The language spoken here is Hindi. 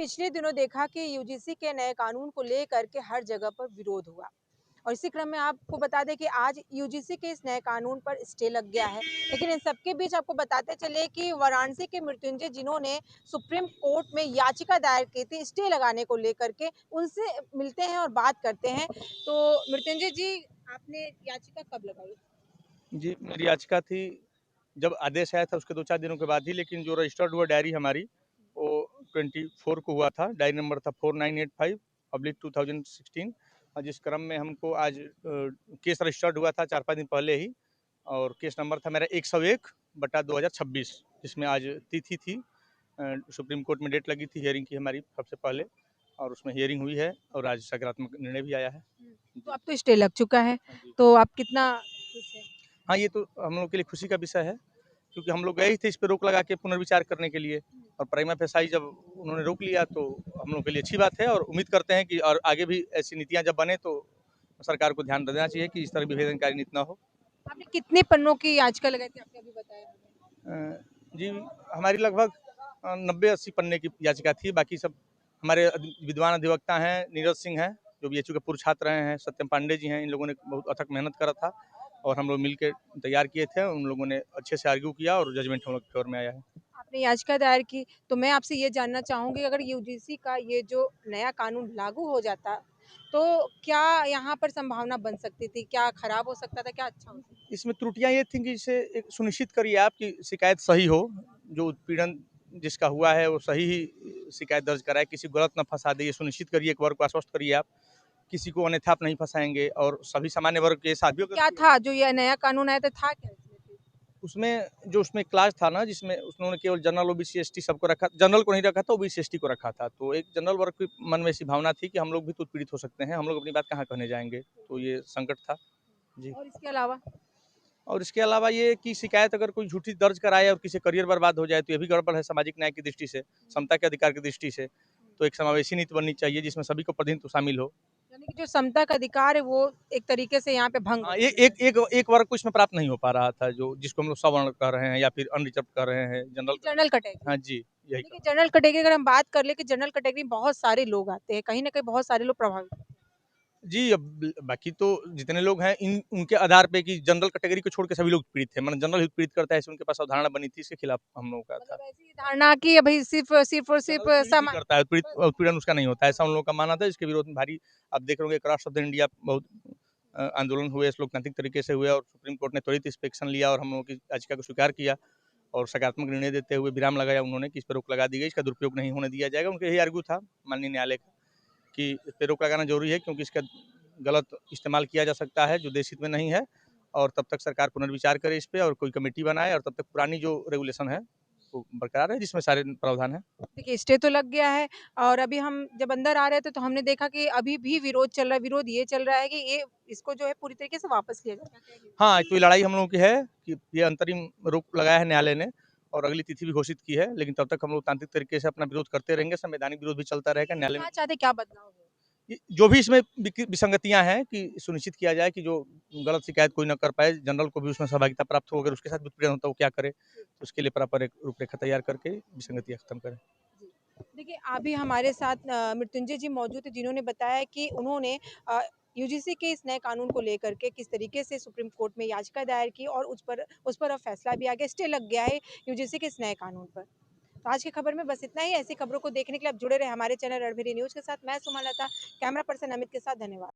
पिछले दिनों देखा कि यूजीसी के नए कानून को लेकर के हर जगह पर विरोध हुआ और इसी क्रम में आपको बता दें कि आज यूजीसी के इस नए कानून पर स्टे लग गया है। लेकिन इन सबके बीच आपको बताते चले कि वाराणसी के मृत्युंजय जिन्होंने सुप्रीम कोर्ट में याचिका दायर की थी स्टे लगाने को लेकर के, उनसे मिलते हैं और बात करते हैं। तो मृत्युंजय जी, आपने याचिका कब लगाई? जी, मेरी याचिका थी जब आदेश आया था उसके 2-4 दिनों के बाद ही, लेकिन जो रजिस्टर्ड हुआ डायरी हमारी वो 24 को हुआ था। डायरी नंबर था 4985/2016 और जिस क्रम में हमको आज केस रजिस्टर्ड हुआ था 4-5 दिन पहले ही और केस नंबर था मेरा 101/2026 जिसमें आज तिथि थी। सुप्रीम कोर्ट में डेट लगी थी हियरिंग की हमारी सबसे पहले और उसमें हियरिंग हुई है और आज सकारात्मक निर्णय भी आया है। तो जी। अब तो स्टे लग चुका है, हाँ जी। तो आप कितना खुश हैं? हाँ, ये तो हम लोग के लिए खुशी का विषय है क्योंकि हम लोग गए ही थे इस पे रोक लगा के पुनर्विचार करने के लिए और प्राइमा फेसाई जब उन्होंने रोक लिया तो हम लोग के लिए अच्छी बात है और उम्मीद करते हैं कि और आगे भी ऐसी नीतियाँ जब बने तो सरकार को ध्यान देना चाहिए कि इस तरह विभेदनकारी नीति ना हो। आपने कितने पन्नों की याचिका लगाई थी, आपने अभी बताया हमें? जी, हमारी लगभग 90-80 पन्ने की याचिका थी। बाकी सब हमारे विद्वान अधिवक्ता हैं, नीरज सिंह हैं, जो बीएचयू के पूर्व छात्र रहे हैं, सत्यम पांडे जी हैं, इन लोगों ने बहुत अथक मेहनत करा था और हम लोग मिल के तैयार किए थे। उन लोगों ने अच्छे से आर्ग्यू किया और जजमेंट हम लोग के फेवर में आया है। आपने याचिका दायर की, तो मैं आपसे ये जानना चाहूँगी अगर यूजीसी का ये जो नया कानून लागू हो जाता, तो क्या यहाँ पर संभावना बन सकती थी? क्या खराब हो सकता था? क्या अच्छा हो सकता था? इसमें त्रुटियाँ ये थी कि इसे एक सुनिश्चित करिए आप कि शिकायत सही हो, जो उत्पीड़न जिसका हुआ है वो सही ही शिकायत दर्ज कराए, किसी को गलत ना फँसा दे, ये सुनिश्चित करिए, एक वर्ग को आश्वस्त करिए आप, किसी को अन्यथा आप नहीं फँसाएँगे और सभी सामान्य वर्ग के साथ भी तो अगर क्या था जो ये नया कानून आया था क्या इसमें फिर? उसमें क्लास था ना जिसमें उन्होंने केवल जनरल ओबीसी एसटी सबको रखा, जनरल को नहीं रखा था, ओबीसी एसटी को रखा था। तो एक जनरल वर्ग के मन में ऐसी भावना थी कि हम लोग भी तो उत्पीड़ित हो सकते हैं, हम लोग अपनी बात कहाँ कहने जाएँगे? तो ये संकट था। जी। और इसके अलावा? और इसके अलावा ये कि शिकायत अगर कोई झूठी दर्ज कराए और किसी करियर बर्बाद हो जाए तो ये भी गड़बड़ है सामाजिक न्याय की दृष्टि से, समता के अधिकार की दृष्टि से। तो एक समावेशी नीति बननी चाहिए जिसमें सभी को प्रतिनिधित्व शामिल हो। यानी कि जो समता का अधिकार है वो एक तरीके से यहाँ पे भंग हो हाँ, गया। एक वर्ग को इसमें प्राप्त नहीं हो पा रहा था जो जिसको हम लोग सवर्ण कह रहे हैं या फिर अनरिजर्व्ड कह रहे हैं, जनरल कि कह जनरल रहे हैं। कैटेगरी। हाँ जी, यही देखिए कहा। जनरल कैटेगरी अगर हम बात कर ले कि जनरल कैटेगरी में बहुत सारे लोग आते हैं, कहीं न कहीं बहुत सारे लोग प्रभावित होते हैं। जी, अब बाकी तो जितने लोग हैं इन उनके आधार पे कि जनरल कैटेगरी को छोड़ के सभी लोग पीड़ित थे। मतलब जनरल ही पीड़ित करता है ऐसी उनके पास अवधारणा बनी थी, इसके खिलाफ हम लोगों का था। मतलब ऐसी धारणा कि अभी सिर्फ़ सिर्फ़ और सिर्फ़ जनरल पीड़ित ही समा करता है, उत्पीड़न उसका नहीं होता है, ऐसा उन लोगों का मानना था जिसके विरोध में भारी आप देख रहे होंगे क्रॉस ऑफ द इंडिया बहुत आंदोलन हुए, लोकतांत्रिक तरीके से हुए और सुप्रीम कोर्ट ने त्वरित इंस्पेक्शन लिया और हम लोगों की याचिका को स्वीकार किया और सकारात्मक निर्णय देते हुए विराम लगाया उन्होंने कि इस पे रोक लगा दी गई, इसका दुरुपयोग नहीं होने दिया जाएगा। उनका यही आर्ग्यू था माननीय न्यायालय का कि इस पे रोक लगाना ज़रूरी है क्योंकि इसका गलत इस्तेमाल किया जा सकता है जो देश हित में नहीं है और तब तक सरकार पुनर्विचार करे इस पे और कोई कमेटी बनाए और तब तक पुरानी जो रेगुलेशन है वो बरकरार है जिसमें सारे प्रावधान हैं। देखिए स्टे तो लग गया है और अभी हम जब अंदर आ रहे थे तो हमने देखा कि अभी भी विरोध चल रहा है। विरोध ये चल रहा है कि ये इसको जो है पूरी तरीके से वापस लिया जाए। क्या कहेंगे? हाँ, तो ये लड़ाई हम लोगों की है कि ये अंतरिम रोक लगाया है न्यायालय ने और अगली तिथि भी घोषित की है, लेकिन तब तक हम लोग तांत्रिक तरीके से अपना विरोध करते रहेंगे, संवैधानिक विरोध भी चलता रहेगा तो न्यायालय में। क्या चाहते हैं, क्या बदलाव हो? जो भी इसमें विसंगतियाँ हैं कि सुनिश्चित किया जाए कि जो गलत शिकायत कोई ना कर पाए, जनरल को भी उसमें सहभागिता प्राप्त हो, अगर उसके साथ भी उत्पीड़न होता है वो क्या करे, तो उसके लिए प्रॉपर एक रूपरेखा तैयार करके विसंगतियाँ खत्म करें। जी। देखिए, अभी हमारे साथ मृत्युंजय जी मौजूद थे जिन्होंने बताया कि उन्होंने अ, यूजीसी के इस नए कानून को लेकर के किस तरीके से सुप्रीम कोर्ट में याचिका दायर की और उस पर अब फैसला भी आ गया, स्टे लग गया है यूजीसी के इस नए कानून पर। तो आज की खबर में बस इतना ही। ऐसी खबरों को देखने के लिए आप जुड़े रहे हमारे चैनल रणभेरी न्यूज़ के साथ। मैं सुमन लता, कैमरा पर्सन अमित के साथ। धन्यवाद।